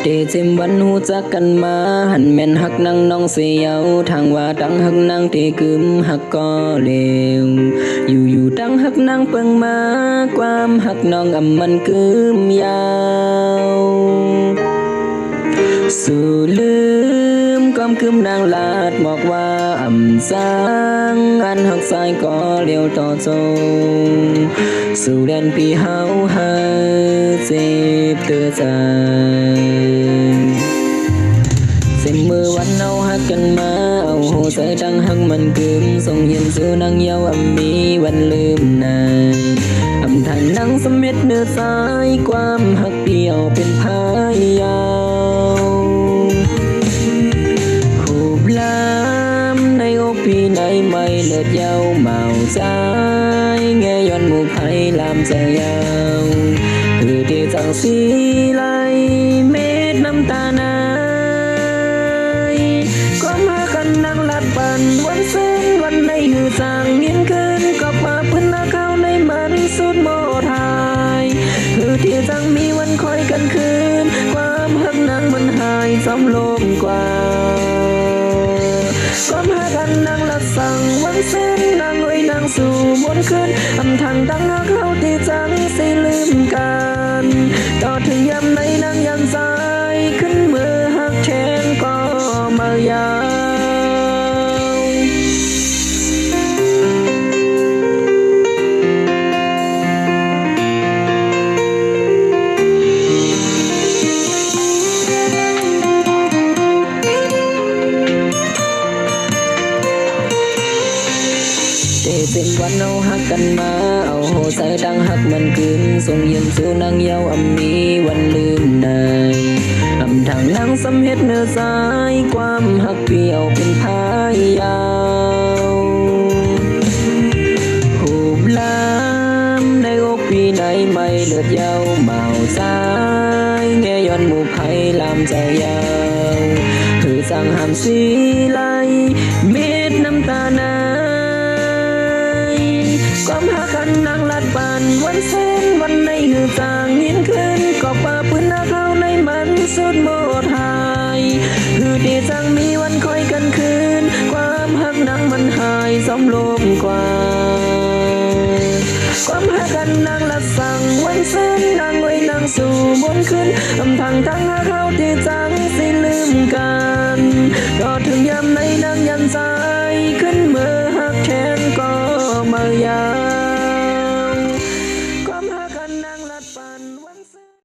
เดเจมวันหูจักกันมาหันแม่นหักนางน้องเสียวทางว่าตั้งหักนางเทกึมหักก็เลวอยู่ตั้งหักนางเปิงมาความหักน้องมันกึมยาวสู่ลืมความกึมนางลาดบอกว่าสร้างอันหักสายก็เลี้ยวต่อจงสู่แดนพี่เฮาหาเจ็บเตือใจเส้นมือวันเอาหักกันมาเอาโหใส่ดังหักมันกึมส่งเย็นสู่นางเยามีวันลืมนายทางนั่งสมิดเนื้อสายความหักเดียวเป็นพายาวคูบลามในอกพี่ในไม่เลือดเยาเมาใจแง่ย้อนหมู่ไผ่ลามใจยาวคือที่จังสีไหลเม็ดน้ำตาหนายก็มากันนั่งลัดปันวันเส้นวันในหือจางเงียนคืนก็มาพื้นนาเข้าในมันสุดโมทายคือที่จังมีวันคอยกันคืนความหักนางมันหายจำโลมกว่าความหักกันนางลัดสั่งวันเส้นนางไว้นางสู่บนคืนทางตั้งหักเข้าที่จังสิลืมกันต่อถึงยามในนางยันใจขึ้นมือหักแทนก็มายาวเต็มวันเอาหักกันมาเอาโหใส่ดังหักมันกึมส่งเย็นสู่นางเยามีวันลืมนายทางนั่งสำเฮ็ดเนื้อสายความหักเปี่ยวเป็นพายาวหูบลามในอกพี่ในไม่เลือดเยาเมาสายแง่ย้อนหมู่ไผ่ลามใจยาวคือสั่งห้ามสีไหลเม็ดน้ำตาหนาความหักกันนางลัดปันวันเส้นวันในหือจางเงียนคืนก็ป่าพื้นนาเข้าในมันสุดโมทายคือที่จังมีวันคอยกันคืนความหักนางมันหายสมลมกว่าความหักกันนางลัดสั่งวันเส้นนางไว้นางสู่บนคืนทางหักเข้าที่จังสิลืมกันก็ถึงยามในนางยันใจ